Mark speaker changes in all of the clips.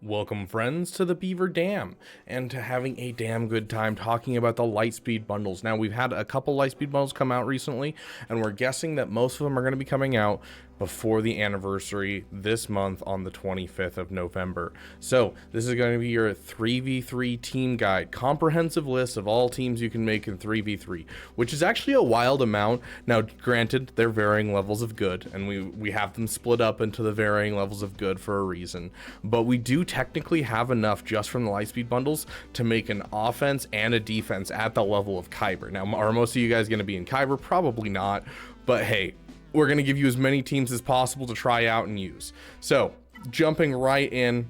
Speaker 1: Welcome, friends, to the Beaver Dam, and to having a damn good time talking about the Lightspeed bundles. Now, we've had a couple Lightspeed bundles come out recently, and we're guessing that most of them are going to be coming out before the anniversary this month on the 25th of November. So, this is going to be your 3v3 team guide, comprehensive list of all teams you can make in 3v3, which is actually a wild amount. Now, granted, they're varying levels of good, and we have them split up into the varying levels of good for a reason, but we do technically have enough just from the Lightspeed bundles to make an offense and a defense at the level of Kyber. Now, are most of you guys going to be in Kyber? Probably not, but hey, we're going to give you as many teams as possible to try out and use. So, jumping right in,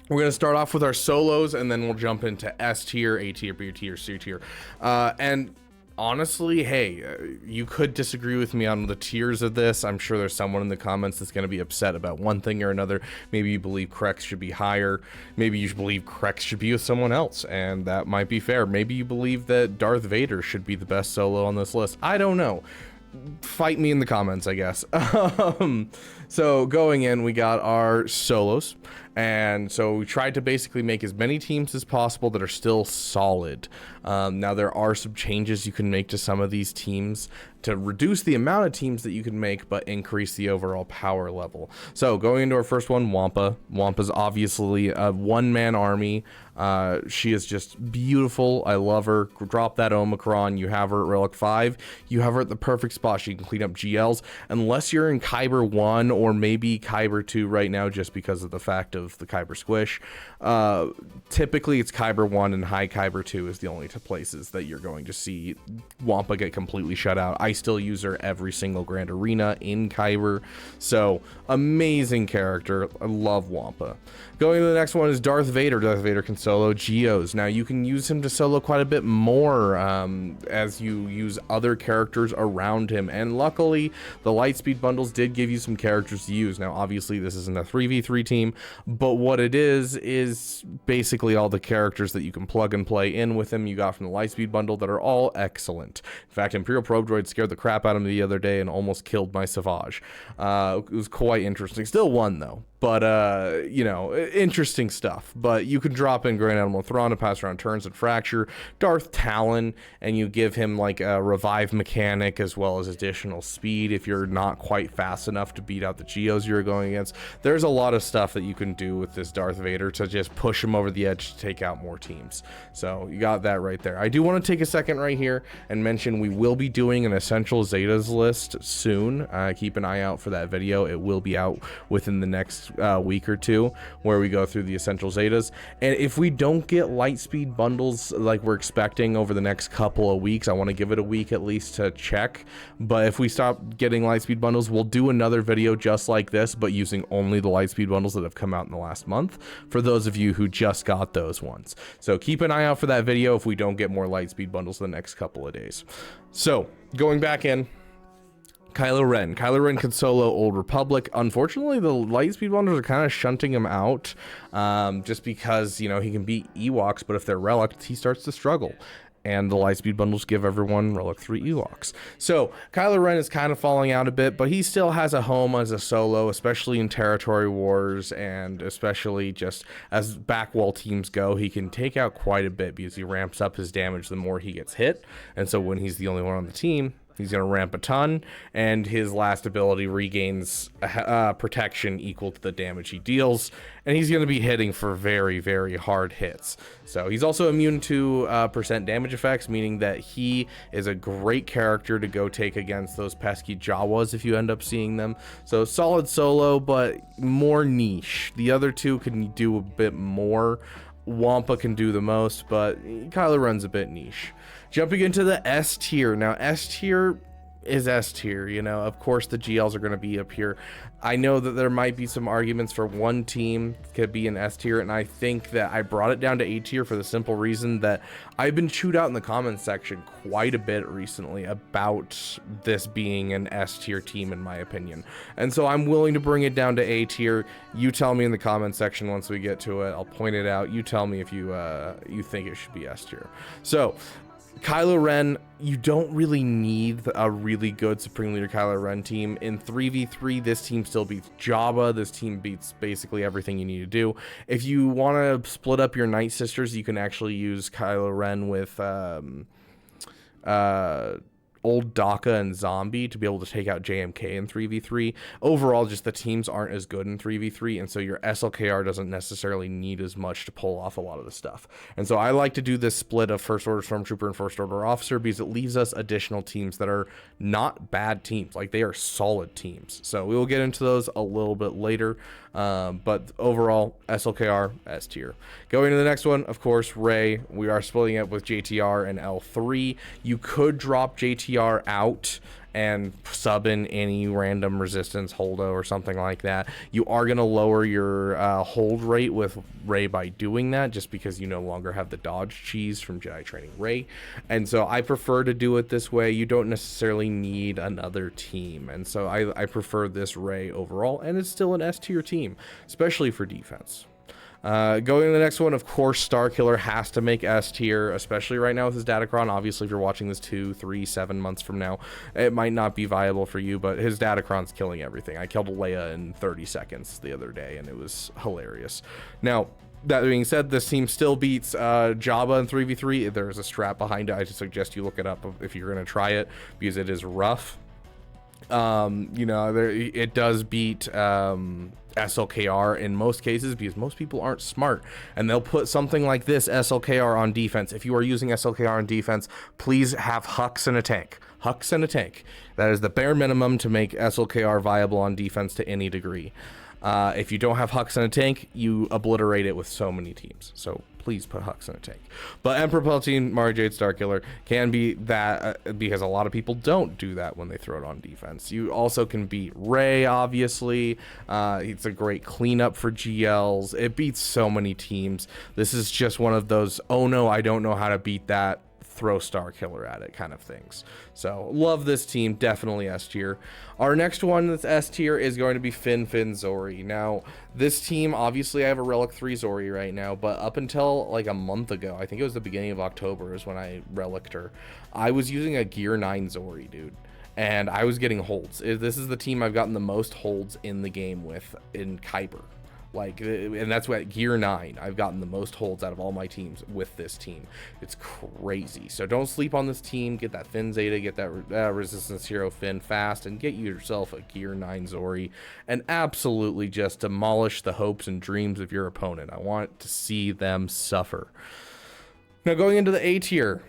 Speaker 1: we're going to start off with our solos, and then we'll jump into S tier, A tier, B tier, C tier, and honestly, hey, you could disagree with me on the tiers of this. I'm sure there's someone in the comments that's going to be upset about one thing or another. Maybe you believe Krex should be higher. Maybe you believe Krex should be with someone else, and that might be fair. Maybe you believe that Darth Vader should be the best solo on this list. I don't know. Fight me in the comments, I guess. So going in, we got our solos, and so we tried to basically make as many teams as possible that are still solid. Now there are some changes you can make to some of these teams to reduce the amount of teams that you can make, but increase the overall power level. So going into our first one, Wampa. Wampa's obviously a one-man army. She is just beautiful. I love her. Drop that Omicron. You have her at Relic 5. You have her at the perfect spot. She can clean up GLs. Unless you're in Kyber 1 or maybe Kyber 2 right now, just because of the fact of the Kyber squish. Typically, it's Kyber 1 and High Kyber 2 is the only two places that you're going to see Wampa get completely shut out. I still use her every single Grand Arena in Kyber. So, amazing character. I love Wampa. Going to the next one is Darth Vader. Darth Vader can solo Geos. Now, you can use him to solo quite a bit more as you use other characters around him. And luckily, the Lightspeed bundles did give you some characters to use. Now, obviously, this isn't a 3v3 team, but what it is basically all the characters that you can plug and play in with him you got from the Lightspeed bundle that are all excellent. In fact, Imperial Probe Droid scared the crap out of me the other day and almost killed my Savage. It was quite interesting. Still won, though. But, you know, interesting stuff. But you can drop in Grand Admiral Thrawn to pass around turns and Fracture, Darth Talon, and you give him like a revive mechanic as well as additional speed if you're not quite fast enough to beat out the Geos you're going against. There's a lot of stuff that you can do with this Darth Vader to just push him over the edge to take out more teams. So you got that right there. I do want to take a second right here and mention we will be doing an Essential Zetas list soon. Keep an eye out for that video. It will be out within the next week or two where we go through the Essential Zetas. And if we don't get Lightspeed bundles like we're expecting over the next couple of weeks, I want to give it a week at least to check. But if we stop getting Lightspeed bundles, we'll do another video just like this, but using only the Lightspeed bundles that have come out in the last month for those of you who just got those ones. So keep an eye out for that video if we don't get more Lightspeed bundles in the next couple of days. So going back in, Kylo Ren. Kylo Ren can solo Old Republic. Unfortunately, the Lightspeed bundles are kind of shunting him out just because, you know, he can beat Ewoks, but if they're relics, he starts to struggle. And the Lightspeed bundles give everyone Relic 3 Ewoks. So, Kylo Ren is kind of falling out a bit, but he still has a home as a solo, especially in Territory Wars, and especially just as backwall teams go, he can take out quite a bit because he ramps up his damage the more he gets hit. And so when he's the only one on the team, he's going to ramp a ton, and his last ability regains protection equal to the damage he deals, and he's going to be hitting for very, very hard hits. So he's also immune to percent damage effects, meaning that he is a great character to go take against those pesky Jawas if you end up seeing them. So solid solo, but more niche. The other two can do a bit more. Wampa can do the most, but Kylo Ren's a bit niche. Jumping into the S tier. Now, S tier is S tier, you know, of course the GLs are going to be up here. I know that there might be some arguments for one team could be an S tier, and I think that I brought it down to A tier for the simple reason that I've been chewed out in the comments section quite a bit recently about this being an S tier team in my opinion. And so I'm willing to bring it down to A tier. You tell me in the comment section once we get to it. I'll point it out. You tell me if you think it should be S tier. So Kylo Ren, you don't really need a really good Supreme Leader Kylo Ren team. In 3v3, this team still beats Jabba. This team beats basically everything you need to do. If you want to split up your Night Sisters, you can actually use Kylo Ren with old Daka and Zombie to be able to take out JMK in 3v3. Overall, just the teams aren't as good in 3v3, and so your SLKR doesn't necessarily need as much to pull off a lot of the stuff. And so I like to do this split of First Order Stormtrooper and First Order Officer because it leaves us additional teams that are not bad teams. Like, they are solid teams. So we will get into those a little bit later. But overall, SLKR, S tier. Going to the next one, of course, Rey. We are splitting it with JTR and L3. You could drop JTR out and sub in any random resistance holdo or something like that. You are going to lower your hold rate with Rey by doing that, just because you no longer have the dodge cheese from Jedi Training Rey. And so I prefer to do it this way. You don't necessarily need another team, and so I prefer this Rey overall, and it's still an S tier team, especially for defense. Going to the next one, of course, Starkiller has to make S tier, especially right now with his Datacron. Obviously, if you're watching this 2, 3, 7 months from now, it might not be viable for you, but his Datacron's killing everything. I killed Leia in 30 seconds the other day, and it was hilarious. Now, that being said, this team still beats Jabba in 3v3. There's a strap behind it. I just suggest you look it up if you're going to try it, because it is rough. You know, it does beat SLKR in most cases, because most people aren't smart, and they'll put something like this SLKR on defense. If you are using SLKR on defense, please have Hux and a tank. Hux and a tank. That is the bare minimum to make SLKR viable on defense to any degree. If you don't have Hux and a tank, you obliterate it with so many teams. So please put Hux in a tank. But Emperor Palpatine, Mara Jade, Starkiller can be that, because a lot of people don't do that when they throw it on defense. You also can beat Rey, obviously. It's a great cleanup for GLs. It beats so many teams. This is just one of those, oh no, I don't know how to beat that, throw Starkiller at it kind of things. So love this team, definitely S tier. Our next one that's S tier is going to be Finn Zori. Now, this team, obviously I have a Relic 3 Zori right now, but up until like a month ago, I think it was the beginning of October is when I reliced her, I was using a Gear 9 Zori, dude. And I was getting holds. This is the team I've gotten the most holds in the game with in Kyber. Like, and that's what Gear 9, I've gotten the most holds out of all my teams with this team. It's crazy. So don't sleep on this team. Get that Finn Zeta, get that Resistance Hero Finn fast, and get yourself a Gear 9 Zori, and absolutely just demolish the hopes and dreams of your opponent. I want to see them suffer. Now, going into the A tier,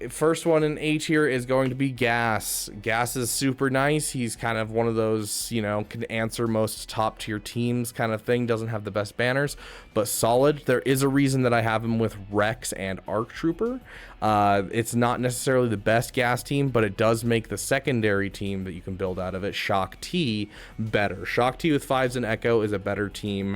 Speaker 1: first one in A tier is going to be Gas. Gas is super nice. He's kind of one of those, you know, can answer most top tier teams kind of thing. Doesn't have the best banners, but solid. There is a reason that I have him with Rex and ARC Trooper. It's not necessarily the best Gas team, but it does make the secondary team that you can build out of it, Shock T, better. Shock T with 5s and Echo is a better team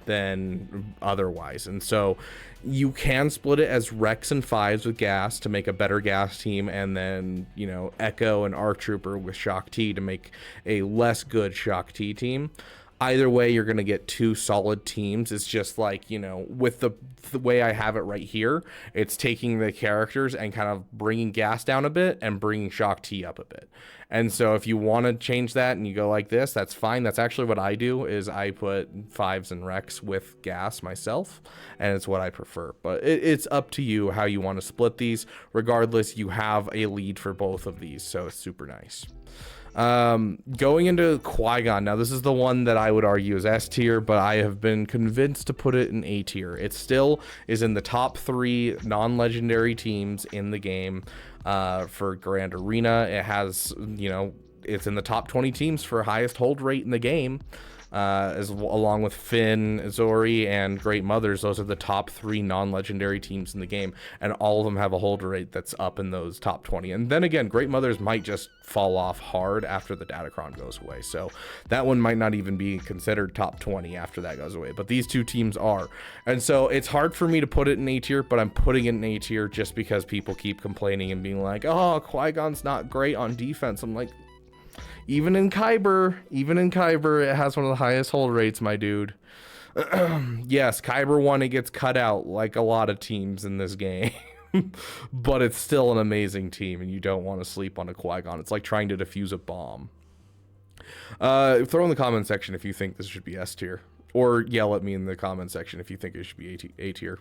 Speaker 1: than otherwise, and so you can split it as Rex and 5s with Gas to make a better Gas team, and then, you know, Echo and ARC Trooper with Shock T to make a less good Shock T team. Either way, you're going to get two solid teams. It's just like, you know, with the way I have it right here, it's taking the characters and kind of bringing Gas down a bit and bringing Shock T up a bit. And so if you want to change that and you go like this, that's fine. That's actually what I do, is I put 5s and Rex with Gas myself, and it's what I prefer. But it's up to you how you want to split these. Regardless, you have a lead for both of these, so it's super nice. Going into Qui-Gon, now this is the one that I would argue is S tier, but I have been convinced to put it in A tier. It still is in the top 3 non-legendary teams in the game for Grand Arena. It has, you know, it's in the top 20 teams for highest hold rate in the game. Along with Finn, Zori, and Great Mothers. Those are the top 3 non-legendary teams in the game, and all of them have a hold rate that's up in those top 20. And then again, Great Mothers might just fall off hard after the Datacron goes away, so that one might not even be considered top 20 after that goes away, but these two teams are. And so it's hard for me to put it in A tier, but I'm putting it in A tier just because people keep complaining and being like, oh, Qui-Gon's not great on defense. I'm like, even in Kyber, it has one of the highest hold rates, my dude. Yes, Kyber 1, it gets cut out like a lot of teams in this game. but it's still an amazing team, and you don't want to sleep on a Qui-Gon. It's like trying to defuse a bomb. Throw in the comment section if you think this should be S tier. Or yell at me in the comment section if you think it should be A tier.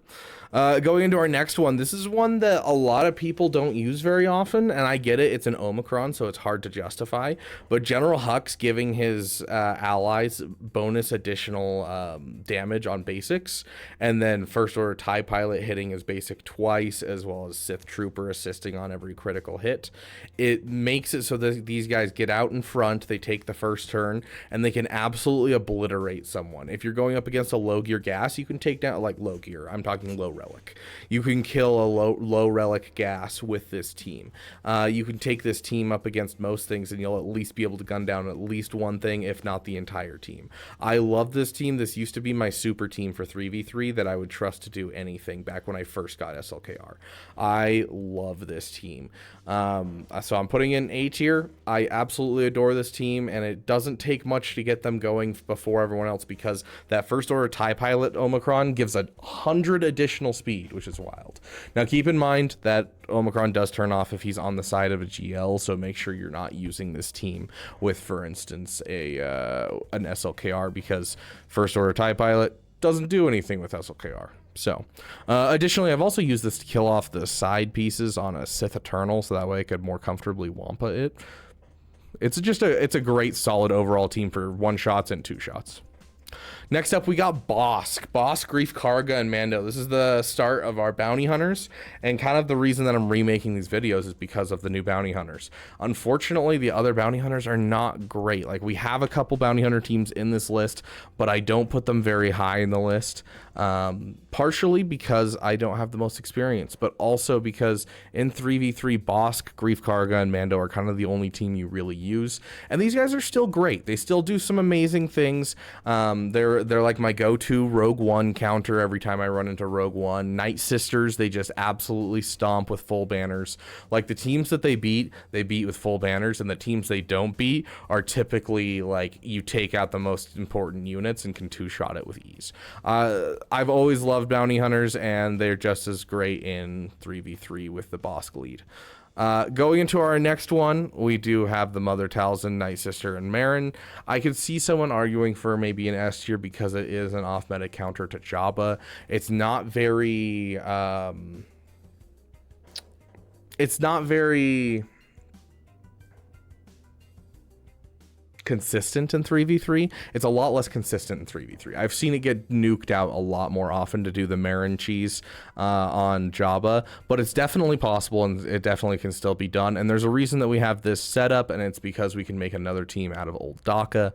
Speaker 1: Going into our next one, this is one that a lot of people don't use very often, and I get it. It's an Omicron, so it's hard to justify. But General Hux giving his allies bonus additional damage on basics, and then First Order TIE Pilot hitting his basic twice, as well as Sith Trooper assisting on every critical hit. It makes it so that these guys get out in front, they take the first turn, and they can absolutely obliterate someone. If you're going up against a low gear gas, you can take down, like low gear, I'm talking low relic. You can kill a low relic gas with this team. You can take this team up against most things, and you'll at least be able to gun down at least one thing, if not the entire team. I love this team. This used to be my super team for 3v3 that I would trust to do anything back when I first got SLKR. I love this team. So I'm putting in A tier. I absolutely adore this team, and it doesn't take much to get them going before everyone else, because that First Order TIE Pilot Omicron gives 100 additional speed, which is wild. Now keep in mind that Omicron does turn off if he's on the side of a GL, so make sure you're not using this team with, for instance, an SLKR, because First Order TIE Pilot doesn't do anything with SLKR. So, additionally, I've also used this to kill off the side pieces on a Sith Eternal, so that way I could more comfortably Wampa it. It's a great solid overall team for 1-shots and 2-shots. Next up, we got Bosk, Grief Karga, and Mando. This is the start of our bounty hunters, and kind of the reason that I'm remaking these videos is because of the new bounty hunters. Unfortunately, the other bounty hunters are not great. Like, we have a couple bounty hunter teams in this list, but I don't put them very high in the list. Partially because I don't have the most experience, but also because in 3v3, Bosk, Grief Karga, and Mando are kind of the only team you really use, and these guys are still great. They still do some amazing things. They're like my go-to Rogue One counter every time I run into Rogue One. Night Sisters, they just absolutely stomp with full banners. Like, the teams that they beat with full banners, and the teams they don't beat are typically like you take out the most important units and can 2-shot it with ease. I've always loved bounty hunters, and they're just as great in 3v3 with the Bosk lead. Going into our next one, we do have the Mother Talzin, Night Sister, and Marin. I could see someone arguing for maybe an S tier because it is an off-meta counter to Jabba. It's not very consistent in 3v3. It's a lot less consistent in 3v3. I've seen it get nuked out a lot more often to do the Marin cheese on Jabba, but it's definitely possible, and it definitely can still be done. And there's a reason that we have this setup, and it's because we can make another team out of old DACA.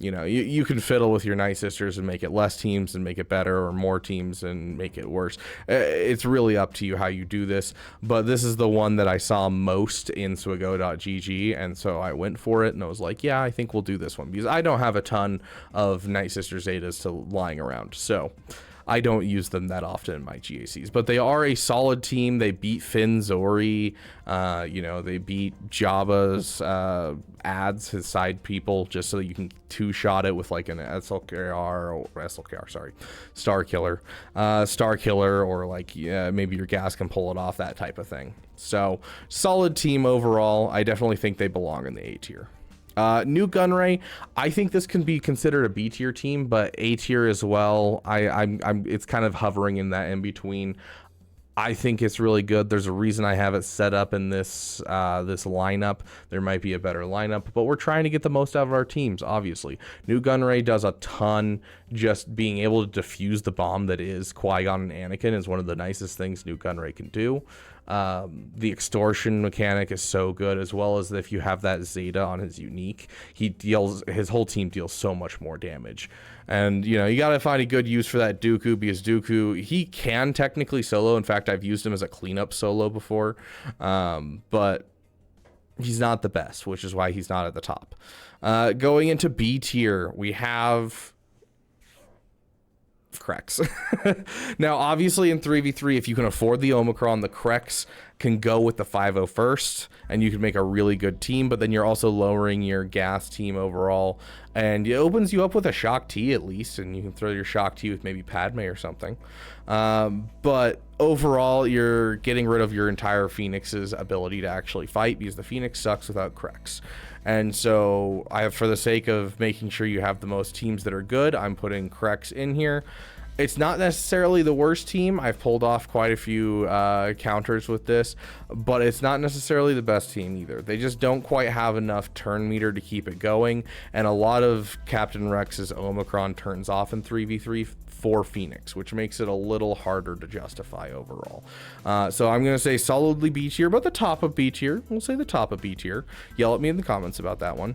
Speaker 1: You know, you can fiddle with your Night Sisters and make it less teams and make it better, or more teams and make it worse. It's really up to you how you do this, but this is the one that I saw most in Swago.gg, and so I went for it, and I was like, yeah, I think we'll do this one, because I don't have a ton of Night Sister Zetas to lying around, so I don't use them that often in my GACs, but they are a solid team. They beat Finn Zori, you know, they beat Jabba's ads, his side people, just so that you can 2-shot it with like an Star Killer, or like maybe your gas can pull it off, that type of thing. So solid team overall. I definitely think they belong in the A tier. New Gunray, I think this can be considered a B tier team, but A tier as well. It's kind of hovering in that in between. I think it's really good. There's a reason I have it set up in this this lineup. There might be a better lineup, but we're trying to get the most out of our teams, obviously. New Gunray does a ton. Just being able to defuse the bomb that is Qui-Gon and Anakin is one of the nicest things New Gunray can do. The extortion mechanic is so good, as well as if you have that Zeta on his unique, his whole team deals so much more damage. And you know, you gotta find a good use for that Dooku, because Dooku, he can technically solo. In fact, I've used him as a cleanup solo before, but he's not the best, which is why he's not at the top. Going into B tier, we have Krex. Now, obviously in 3v3, if you can afford the Omicron, the Krex can go with the 5-0 first, and you can make a really good team, but then you're also lowering your gas team overall, and it opens you up with a Shock T at least, and you can throw your Shock T with maybe Padme or something. But overall, you're getting rid of your entire Phoenix's ability to actually fight, because the Phoenix sucks without Krex. And so for the sake of making sure you have the most teams that are good, I'm putting Krex in here. It's not necessarily the worst team. I've pulled off quite a few counters with this, but it's not necessarily the best team either. They just don't quite have enough turn meter to keep it going, and a lot of Captain Rex's Omicron turns off in 3v3 for Phoenix, which makes it a little harder to justify overall. So I'm going to say solidly B tier, but the top of B tier. We'll say the top of B tier. Yell at me in the comments about that one.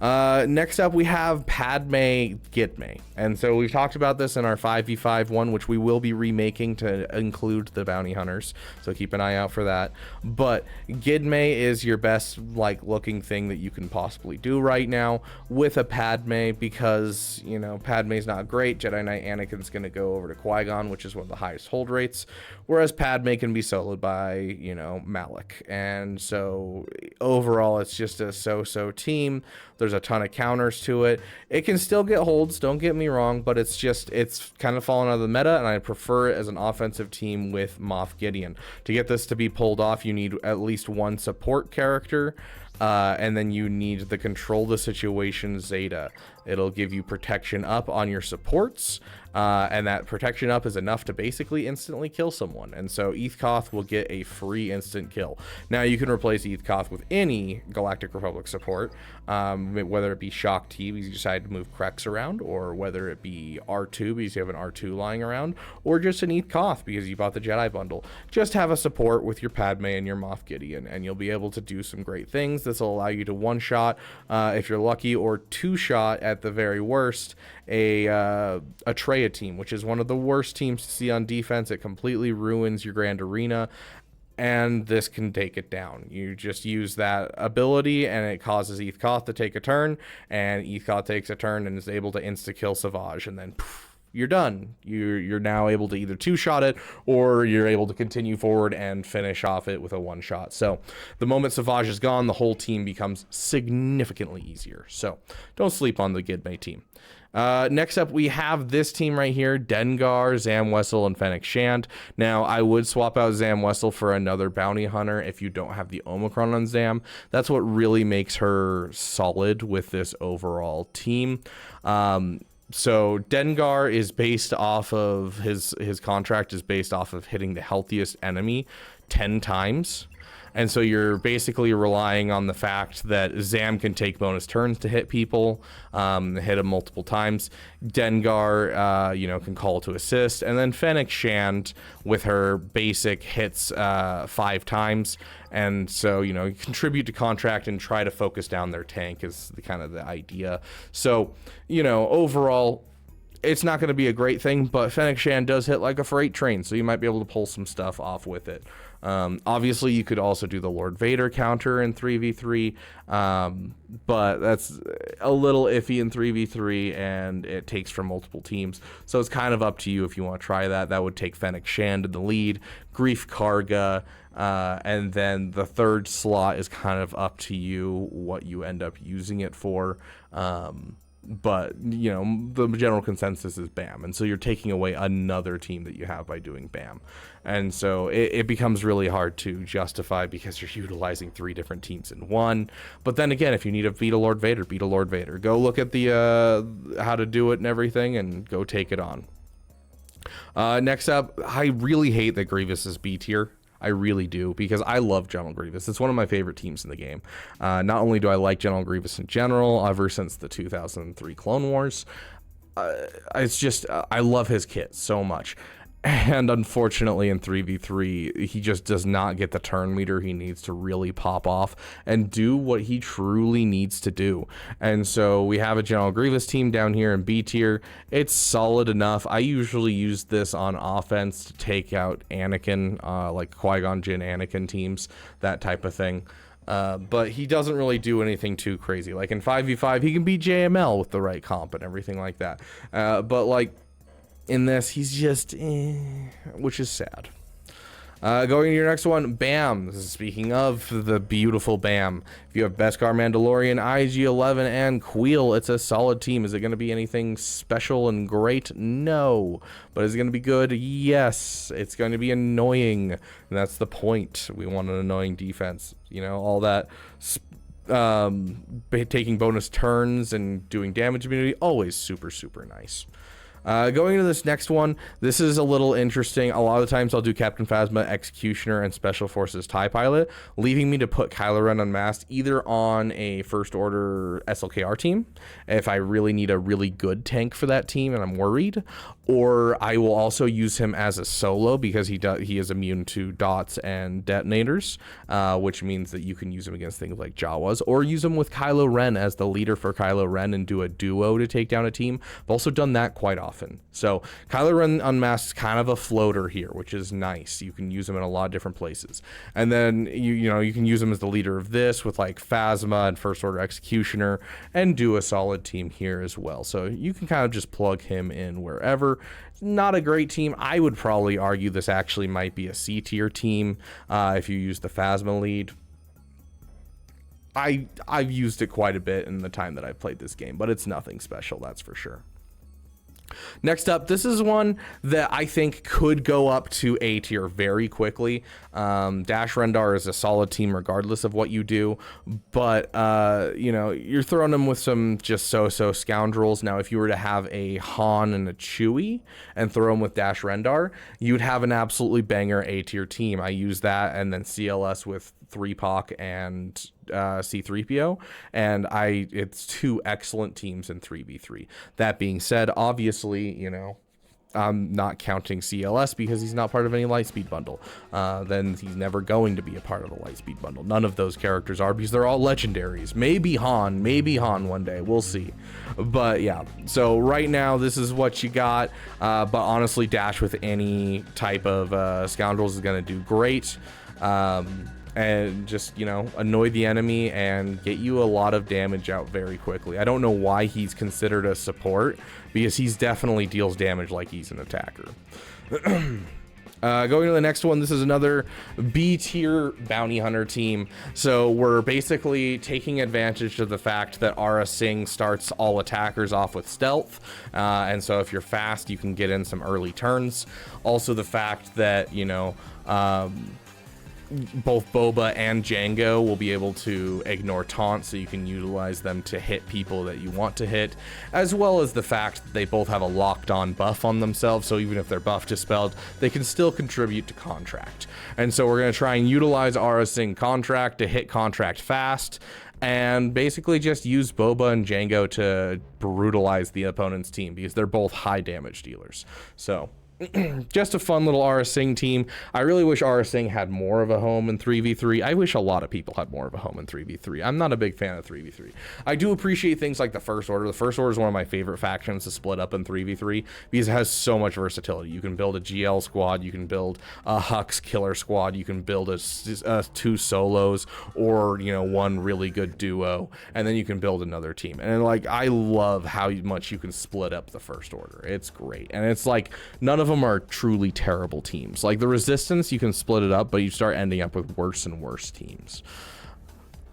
Speaker 1: Next up, we have Padme Gidme. And so we've talked about this in our 5v5 one, which we will be remaking to include the bounty hunters. So keep an eye out for that. But Gidme is your best looking thing that you can possibly do right now with a Padme, because, you know, Padme's not great. Jedi Knight Anakin's going to go over to Qui-Gon, which is one of the highest hold rates. Whereas Padme can be soloed by, you know, Malik. And so overall, it's just a so-so team. There's a ton of counters to it. It can still get holds, don't get me wrong, but it's kind of fallen out of the meta, and I prefer it as an offensive team with Moff Gideon. To get this to be pulled off, you need at least one support character, and then you need the control the situation Zeta. It'll give you protection up on your supports, and that protection up is enough to basically instantly kill someone. And so Ethkoth will get a free instant kill. Now you can replace Ethkoth with any Galactic Republic support, whether it be Shock T because you decide to move Krex around, or whether it be R2 because you have an R2 lying around, or just an Ethkoth because you bought the Jedi bundle. Just have a support with your Padme and your Moff Gideon, and you'll be able to do some great things. This will allow you to one-shot, if you're lucky, or two-shot at the very worst, a Traya team, which is one of the worst teams to see on defense. It completely ruins your Grand Arena, and this can take it down. You just use that ability, and it causes Ethkoth to take a turn, and Ethkoth takes a turn and is able to insta-kill Savage, and then poof, you're done. You're now able to either two-shot it, or you're able to continue forward and finish off it with a one-shot. So the moment Savage is gone, the whole team becomes significantly easier. So don't sleep on the Gidme team. Next up, we have this team right here: Dengar, Zam Wesell, and Fennec Shand. Now, I would swap out Zam Wesell for another bounty hunter if you don't have the Omicron on Zam. That's what really makes her solid with this overall team. So Dengar is based off of his contract is based off of hitting the healthiest enemy 10 times. And so you're basically relying on the fact that Zam can take bonus turns to hit people, hit them multiple times. Dengar, can call to assist. And then Fennec Shand with her basic hits 5 times. And so, contribute to contract and try to focus down their tank is kind of the idea. So, overall, it's not going to be a great thing, but Fennec Shand does hit like a freight train, so you might be able to pull some stuff off with it. Obviously, you could also do the Lord Vader counter in 3v3, but that's a little iffy in 3v3, and it takes from multiple teams. So it's kind of up to you if you want to try that. That would take Fennec Shand in the lead, Grief Karga, and then the third slot is kind of up to you what you end up using it for. But, the general consensus is BAM. And so you're taking away another team that you have by doing BAM. And so it becomes really hard to justify because you're utilizing 3 different teams in one. But then again, if you need to beat a Lord Vader, beat a Lord Vader. Go look at the how to do it and everything and go take it on. Next up, I really hate that Grievous is B tier. I really do, because I love General Grievous. It's one of my favorite teams in the game. Not only do I like General Grievous in general, ever since the 2003 Clone Wars, it's just, I love his kit so much. And unfortunately in 3v3, he just does not get the turn meter he needs to really pop off and do what he truly needs to do. And so we have a General Grievous team down here in B tier. It's solid enough. I usually use this on offense to take out Anakin, like Qui-Gon Jinn Anakin teams, that type of thing. But he doesn't really do anything too crazy. Like in 5v5, he can beat JML with the right comp and everything like that. But like, in this. He's just, which is sad. Going to your next one, Bam. Speaking of the beautiful Bam, if you have Beskar, Mandalorian, IG-11, and Queel, it's a solid team. Is it going to be anything special and great? No. But is it going to be good? Yes. It's going to be annoying. And that's the point. We want an annoying defense. You know, all that taking bonus turns and doing damage immunity, always super, super nice. Going into this next one, this is a little interesting. A lot of the times I'll do Captain Phasma, Executioner, and Special Forces TIE Pilot, leaving me to put Kylo Ren unmasked either on a First Order SLKR team, if I really need a really good tank for that team and I'm worried, or I will also use him as a solo because he is immune to dots and detonators, which means that you can use him against things like Jawas, or use him with Kylo Ren as the leader for Kylo Ren and do a duo to take down a team. I've also done that quite often. So Kylo Ren unmasked is kind of a floater here, which is nice. You can use him in a lot of different places. And then you know you can use him as the leader of this with like Phasma and First Order Executioner and do a solid team here as well. So you can kind of just plug him in wherever. Not a great team. I would probably argue this actually might be a C tier team if you use the Phasma lead. I've used it quite a bit in the time that I've played this game, but it's nothing special, that's for sure. Next up, this is one that I think could go up to A tier very quickly. Dash Rendar is a solid team regardless of what you do, but you know, you're throwing them with some just so-so scoundrels. Now, if you were to have a Han and a Chewie and throw them with Dash Rendar, you'd have an absolutely banger A tier team. I use that and then CLS with 3POC and C3PO, and it's two excellent teams in 3v3. That being said, obviously, you know, I'm not counting CLS because he's not part of any Lightspeed bundle. Then he's never going to be a part of the Lightspeed bundle. None of those characters are, because they're all legendaries. Maybe Han one day, we'll see. But yeah, so right now this is what you got, but honestly, Dash with any type of scoundrels is going to do great. And just, you know, annoy the enemy and get you a lot of damage out very quickly. I don't know why he's considered a support, because he's definitely deals damage like he's an attacker. Going to the next one, this is another B tier bounty hunter team. So we're basically taking advantage of the fact that Aura Singh starts all attackers off with stealth, and so if you're fast, you can get in some early turns. Also the fact that, you know, both Boba and Jango will be able to ignore taunts, so you can utilize them to hit people that you want to hit, as well as the fact that they both have a locked on buff on themselves, so even if their buff dispelled, they can still contribute to Contract. And so we're going to try and utilize Aura Singh Contract to hit Contract fast, and basically just use Boba and Jango to brutalize the opponent's team, because they're both high damage dealers. So just a fun little Aura Singh team. I really wish Aura Singh had more of a home in 3v3. I wish a lot of people had more of a home in 3v3. I'm not a big fan of 3v3. I do appreciate things like the First Order. The First Order is one of my favorite factions to split up in 3v3 because it has so much versatility. You can build a GL squad, you can build a Hux killer squad, you can build two solos, or, you know, one really good duo, and then you can build another team. And like, I love how much you can split up the First Order. It's great. And it's like, none of them are truly terrible teams. Like the Resistance, you can split it up, but you start ending up with worse and worse teams.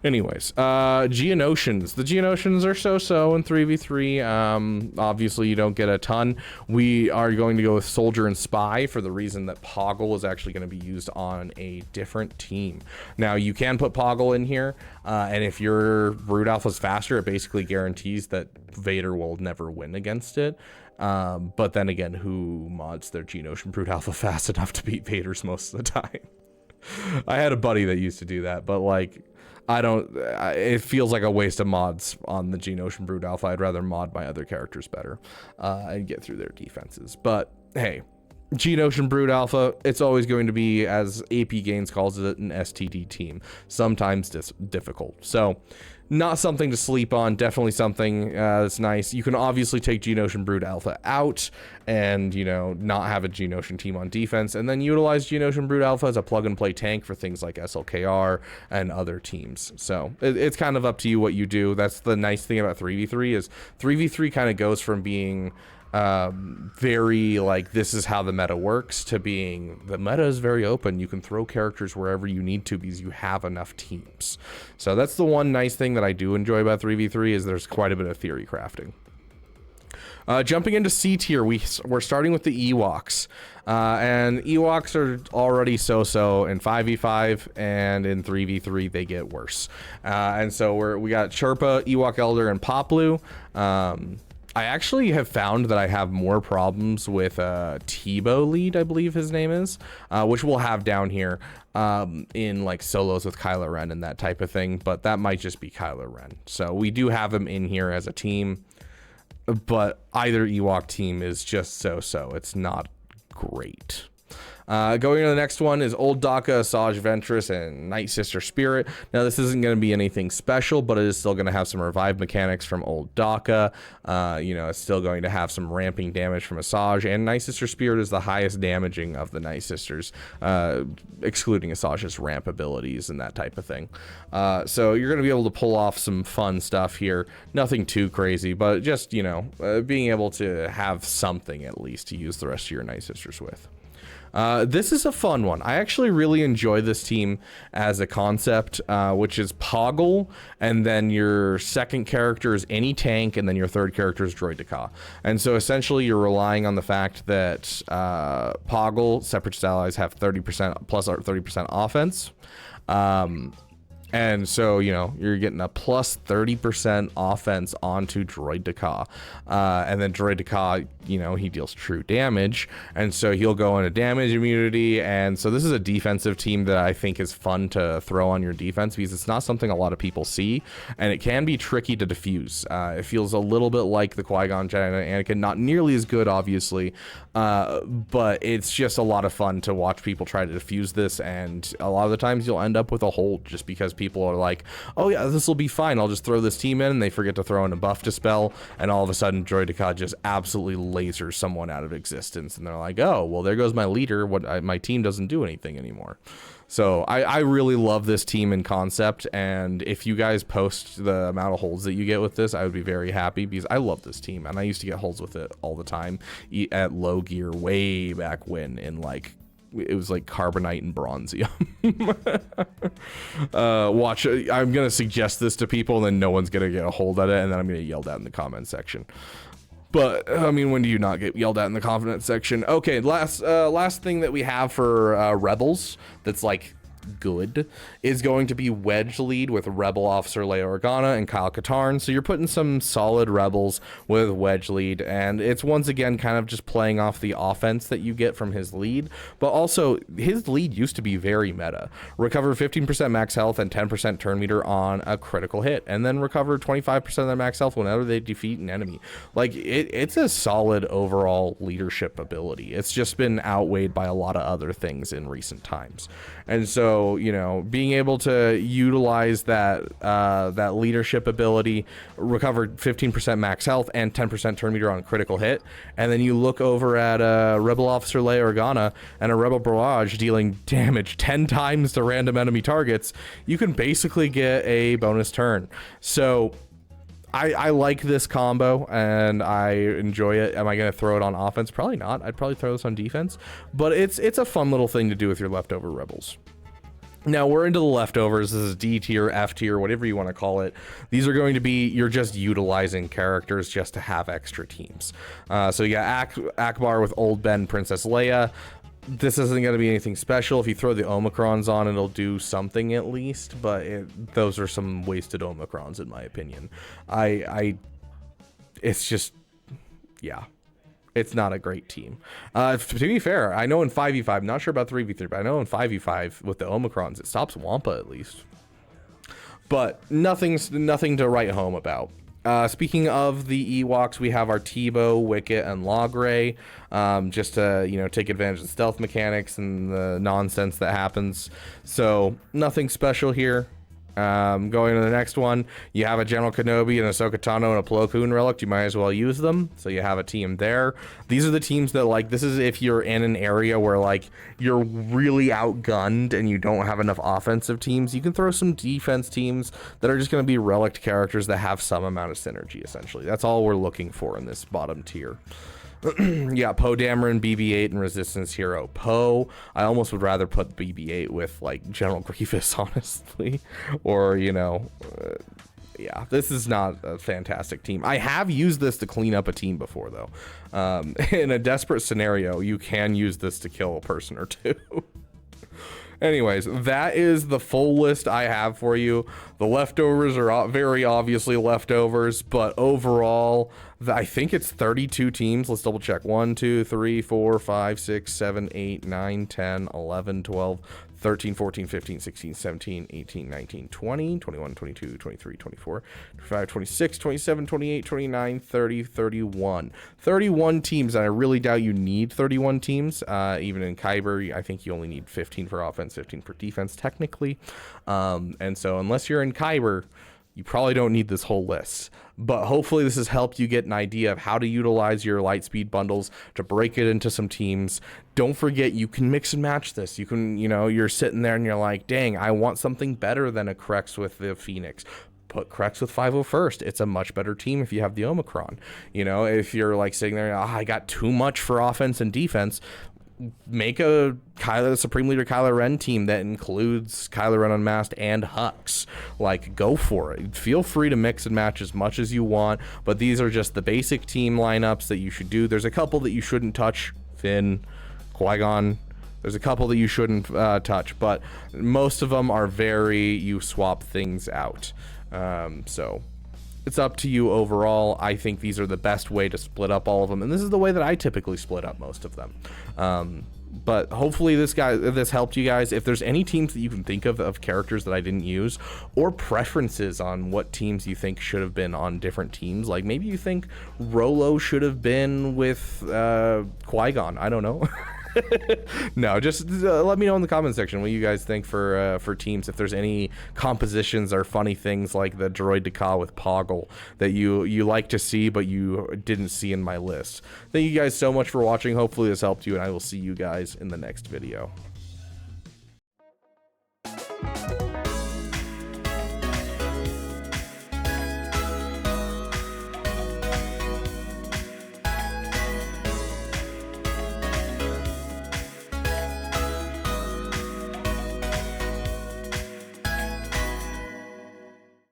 Speaker 1: Anyways, Geonosians. The Geonosians are so-so in 3v3. Obviously, you don't get a ton. We are going to go with Soldier and Spy for the reason that Poggle is actually going to be used on a different team. Now, you can put Poggle in here, and if your Brood Alpha is faster, it basically guarantees that Vader will never win against it. But then again, who mods their Geonosian Brood Alpha fast enough to beat Vader's most of the time? I had a buddy that used to do that, but like, it feels like a waste of mods on the Geonosian Brood Alpha. I'd rather mod my other characters better and get through their defenses. But hey, Geonosian Brood Alpha, it's always going to be, as AP Gains calls it, an STD team. Sometimes difficult. So not something to sleep on, definitely something that's nice. You can obviously take Geonosian Brood Alpha out and, you know, not have a Geonosian team on defense, and then utilize Geonosian Brood Alpha as a plug-and-play tank for things like SLKR and other teams. So it's kind of up to you what you do. That's the nice thing about 3v3 is 3v3 kind of goes from being very like this is how the meta works to being the meta is very open. You can throw characters wherever you need to because you have enough teams. So that's the one nice thing that I do enjoy about 3v3 is there's quite a bit of theory crafting. Jumping into C tier, we're starting with the Ewoks. And Ewoks are already so-so in 5v5, and in 3v3 they get worse. And so we got Chirpa, Ewok Elder, and Poplu. I actually have found that I have more problems with Tebow lead, I believe his name is, which we'll have down here in like solos with Kylo Ren and that type of thing, but that might just be Kylo Ren. So we do have him in here as a team, but either Ewok team is just so-so. It's not great. Going to the next one is Old Daka, Asajj Ventress, and Night Sister Spirit. Now, this isn't going to be anything special, but it is still going to have some revive mechanics from Old Daka. You know, it's still going to have some ramping damage from Asajj, and Night Sister Spirit is the highest damaging of the Night Sisters, excluding Asajj's ramp abilities and that type of thing. So you're going to be able to pull off some fun stuff here. Nothing too crazy, but just, you know, being able to have something at least to use the rest of your Night Sisters with. This is a fun one. I actually really enjoy this team as a concept, which is Poggle, and then your second character is any tank, and then your third character is Droid Daka. And so essentially you're relying on the fact that Poggle, Separatist allies have 30% plus 30% offense. And so, you know, you're getting a plus 30% offense onto Droid Daka. And then Droid Daka, you know, he deals true damage. And so he'll go into damage immunity. And so this is a defensive team that I think is fun to throw on your defense because it's not something a lot of people see. And it can be tricky to defuse. It feels a little bit like the Qui-Gon Jinn and Anakin. Not nearly as good, obviously. But it's just a lot of fun to watch people try to defuse this. And a lot of the times you'll end up with a hold just because people are like, oh yeah, this will be fine, I'll just throw this team in, and they forget to throw in a buff dispel, and all of a sudden Droid Daka just absolutely lasers someone out of existence, and they're like, oh well, there goes my leader, my team doesn't do anything anymore. So I really love this team in concept, and if you guys post the amount of holds that you get with this, I would be very happy because I love this team, and I used to get holds with it all the time at low gear way back when in like it was like Carbonite and Bronzium. Watch, I'm gonna suggest this to people and then no one's gonna get a hold at it, and then I'm gonna yelled at in the comment section. But I mean, when do you not get yelled at in the comment section? Okay, last thing that we have for Rebels that's like good is going to be Wedge lead with Rebel Officer Leia Organa and Kyle Katarn. So you're putting some solid Rebels with Wedge lead, and it's once again kind of just playing off the offense that you get from his lead, but also his lead used to be very meta. Recover 15% max health and 10% turn meter on a critical hit, and then recover 25% of their max health whenever they defeat an enemy. Like it's a solid overall leadership ability. It's just been outweighed by a lot of other things in recent times. And so, you know, being able to utilize that that leadership ability, recovered 15% max health and 10% turn meter on critical hit, and then you look over at Rebel Officer Leia Organa and a Rebel Barrage dealing damage 10 times to random enemy targets, you can basically get a bonus turn. So I like this combo and I enjoy it. Am I going to throw it on offense? Probably not. I'd probably throw this on defense, but it's a fun little thing to do with your leftover Rebels. Now we're into the leftovers. This is D tier, F tier, whatever you want to call it. These are going to be, you're just utilizing characters just to have extra teams. So you got Akbar with Old Ben, Princess Leia. This isn't going to be anything special. If you throw the Omicrons on, it'll do something at least, but those are some wasted Omicrons in my opinion. It's just, yeah. It's not a great team. To be fair, I know in 5v5, not sure about 3v3, but I know in 5v5 with the Omicrons, it stops Wampa at least. But nothing to write home about. Speaking of the Ewoks, we have our Tebow, Wicket, and Logray, just to, you know, take advantage of the stealth mechanics and the nonsense that happens. So nothing special here. Going to the next one, you have a General Kenobi and a Ahsoka Tano and a Plo Koon relic. You might as well use them. So you have a team there. These are the teams that, like, this is if you're in an area where, like, you're really outgunned and you don't have enough offensive teams, you can throw some defense teams that are just going to be relic characters that have some amount of synergy, essentially. That's all we're looking for in this bottom tier. Yeah, Poe Dameron, BB-8, and Resistance Hero. Poe, I almost would rather put BB-8 with like General Grievous, honestly, or you know, yeah, this is not a fantastic team. I have used this to clean up a team before, though. In a desperate scenario, you can use this to kill a person or two. Anyways, that is the full list I have for you. The leftovers are very obviously leftovers, but overall, I think it's 32 teams. Let's double check. 1, 2, 3, 4, 5, 6, 7, 8, 9, 10, 11, 12, 13, 14, 15, 16, 17, 18, 19, 20, 21, 22, 23, 24, 25, 26, 27, 28, 29, 30, 31. 31 teams, and I really doubt you need 31 teams. Even in Kyber, I think you only need 15 for offense, 15 for defense, technically. And so unless you're in Kyber, you probably don't need this whole list, but hopefully this has helped you get an idea of how to utilize your Lightspeed bundles to break it into some teams. Don't forget, you can mix and match this. You can, you know, you're sitting there and you're like, dang, I want something better than a Krex with the Phoenix. Put Krex with 501st. It's a much better team if you have the Omicron. You know, if you're like sitting there, oh, I got too much for offense and defense, make a Supreme Leader Kylo Ren team that includes Kylo Ren Unmasked and Hux. Like, go for it. Feel free to mix and match as much as you want, but these are just the basic team lineups that you should do. There's a couple that you shouldn't touch. Finn, Qui-Gon. There's a couple that you shouldn't touch, but most of them are you swap things out. So it's up to you overall. I think these are the best way to split up all of them, and this is the way that I typically split up most of them. But hopefully this helped you guys. If there's any teams that you can think of characters that I didn't use, or preferences on what teams you think should have been on different teams, like maybe you think Rolo should have been with Qui-Gon, I don't know. No, just let me know in the comment section what you guys think for teams. If there's any compositions or funny things like the droid Daka with Poggle that you like to see but you didn't see in my list. Thank you guys so much for watching. Hopefully this helped you, and I will see you guys in the next video.